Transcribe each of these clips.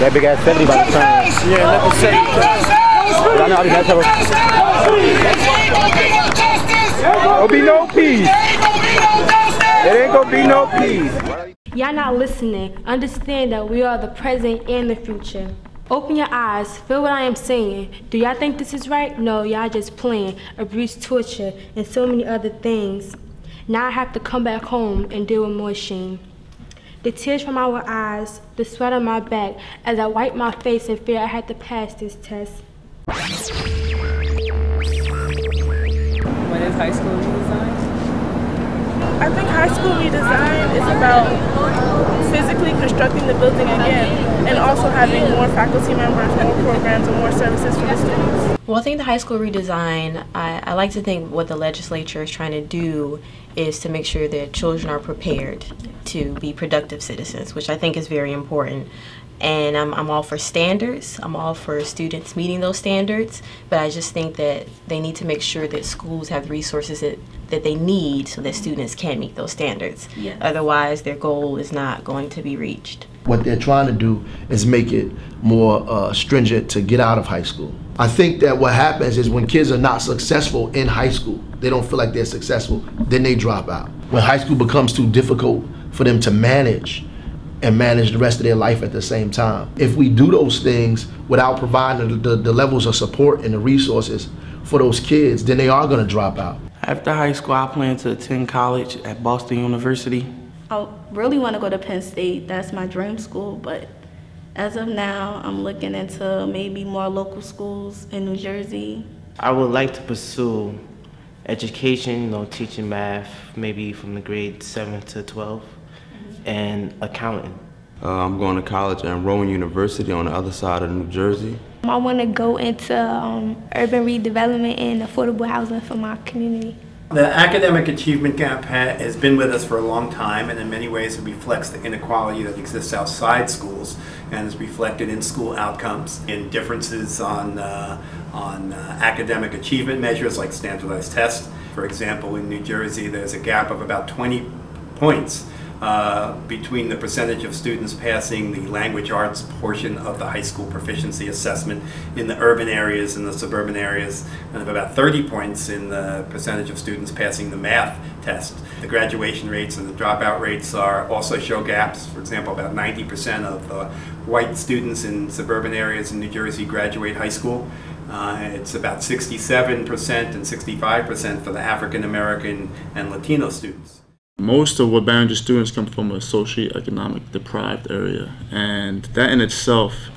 That big ass 70 by the time. Yeah, let me say. I know I There'll be no peace. There ain't gonna be no peace. Y'all not listening. Understand that we are the present and the future. Open your eyes. Feel what I am saying. Do y'all think this is right? No, y'all just playing. Abuse, torture, and so many other things. Now I have to come back home and deal with more shame. The tears from our eyes, the sweat on my back, as I wipe my face in fear I had to pass this test. What is high school redesign? I think high school redesign is about physically constructing the building again and also having more faculty members, more programs, and more services for the students. Well, I think the high school redesign, I like to think what the legislature is trying to do is to make sure that children are prepared to be productive citizens, which I think is very important. And I'm all for standards. I'm all for students meeting those standards, but I just think that they need to make sure that schools have the resources that they need so that students can meet those standards. Yes. Otherwise, their goal is not going to be reached. What they're trying to do is make it more stringent to get out of high school. I think that what happens is when kids are not successful in high school, they don't feel like they're successful, then they drop out. When high school becomes too difficult for them to manage and manage the rest of their life at the same time. If we do those things without providing the levels of support and the resources for those kids, then they are gonna drop out. After high school, I plan to attend college at Boston University. I really want to go to Penn State. That's my dream school, but as of now, I'm looking into maybe more local schools in New Jersey. I would like to pursue education, teaching math, maybe from the grade 7 to 12, and accounting. I'm going to college at Rowan University on the other side of New Jersey. I want to go into urban redevelopment and affordable housing for my community. The academic achievement gap has been with us for a long time, and in many ways it reflects the inequality that exists outside schools and is reflected in school outcomes, in differences on academic achievement measures like standardized tests. For example, in New Jersey there's a gap of about 20 points between the percentage of students passing the language arts portion of the high school proficiency assessment in the urban areas and the suburban areas, and of about 30 points in the percentage of students passing the math test. The graduation rates and the dropout rates also show gaps. For example, about 90% of the white students in suburban areas in New Jersey graduate high school. It's about 67% and 65% for the African American and Latino students. Most of Wabanja students come from a socioeconomic deprived area, and that in itself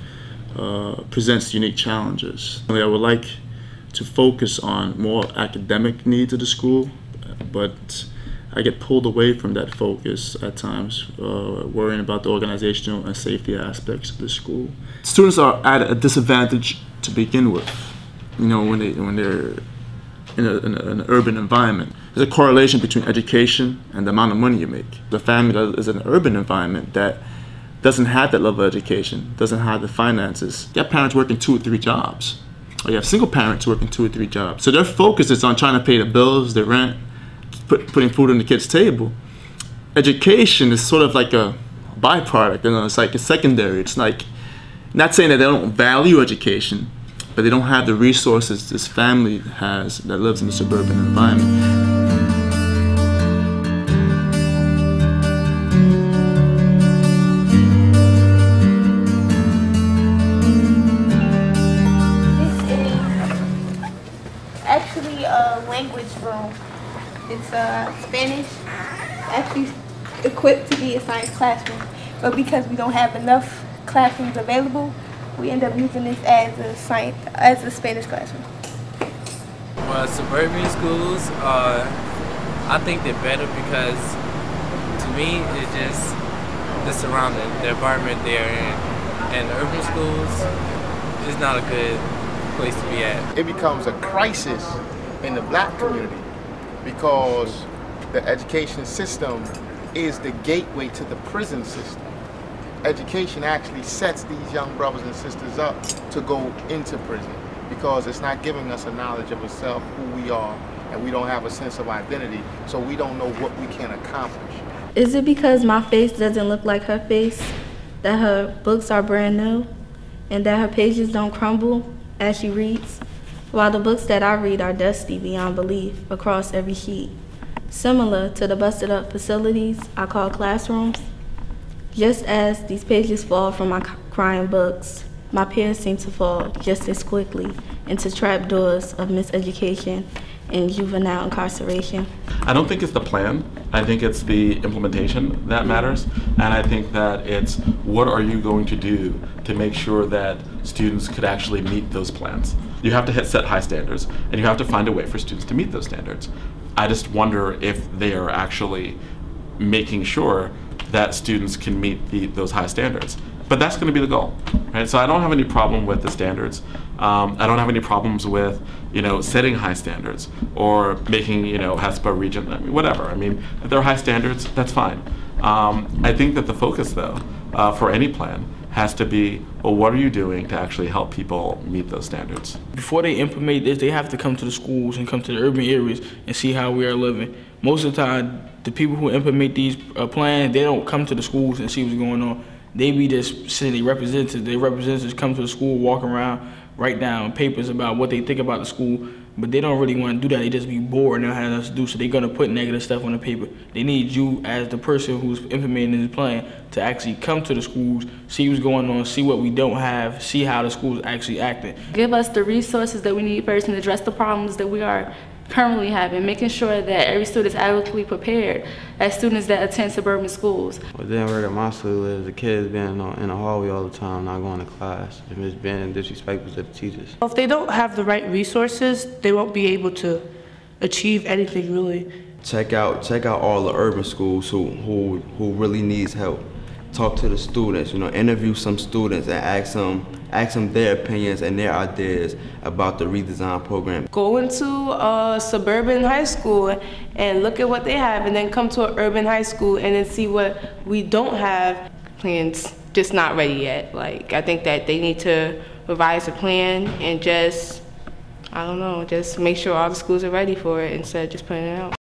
presents unique challenges. I would like to focus on more academic needs of the school, but I get pulled away from that focus at times, worrying about the organizational and safety aspects of the school. Students are at a disadvantage to begin with, when they're in an urban environment. There's a correlation between education and the amount of money you make. The family that is in an urban environment that doesn't have that level of education, doesn't have the finances. You have parents working 2 or 3 jobs, or you have single parents working 2 or 3 jobs. So their focus is on trying to pay the bills, the rent, putting food on the kids' table. Education is sort of like a byproduct, it's like a secondary. It's like, not saying that they don't value education, but they don't have the resources this family has that lives in a suburban environment. Actually a language room. It's Spanish, actually equipped to be a science classroom, but because we don't have enough classrooms available, we end up using this as a Spanish classroom. Well, suburban schools, I think they're better because, to me, it's just the surrounding, the environment they're in. And urban schools is not a good place to be at. It becomes a crisis in the black community because the education system is the gateway to the prison system. Education actually sets these young brothers and sisters up to go into prison because it's not giving us a knowledge of ourselves, who we are, and we don't have a sense of identity, so we don't know what we can accomplish. Is it because my face doesn't look like her face? that her books are brand new, and that her pages don't crumble as she reads, while the books that I read are dusty beyond belief across every sheet. Similar to the busted up facilities I call classrooms, just as these pages fall from my crying books, my peers seem to fall just as quickly into trapdoors of miseducation and juvenile incarceration. I don't think it's the plan. I think it's the implementation that matters. And I think that it's what are you going to do to make sure that students could actually meet those plans. You have to set high standards, and you have to find a way for students to meet those standards. I just wonder if they are actually making sure that students can meet those high standards. But that's going to be the goal, right? So I don't have any problem with the standards. I don't have any problems with, setting high standards or making, HESPA region, whatever. I mean, if there are high standards, that's fine. I think that the focus, though, for any plan has to be, well, what are you doing to actually help people meet those standards? Before they implement this, they have to come to the schools and come to the urban areas and see how we are living. Most of the time, the people who implement these plans, they don't come to the schools and see what's going on. They be just sending representatives. Their representatives come to the school, walk around, write down papers about what they think about the school, but they don't really want to do that. They just be bored and don't have nothing to do, so they're going to put negative stuff on the paper. They need you as the person who's implementing this plan to actually come to the schools, see what's going on, see what we don't have, see how the schools actually acting. Give us the resources that we need first and address the problems that we are currently having, making sure that every student is adequately prepared as students that attend suburban schools. What didn't work at my school is the kids being in the hallway all the time, not going to class, and just being disrespectful to the teachers. If they don't have the right resources, they won't be able to achieve anything really. Check out all the urban schools who really needs help. Talk to the students, interview some students and ask them their opinions and their ideas about the redesign program. Go into a suburban high school and look at what they have, and then come to an urban high school and then see what we don't have. Plan's just not ready yet. I think that they need to revise the plan and just make sure all the schools are ready for it instead of just putting it out.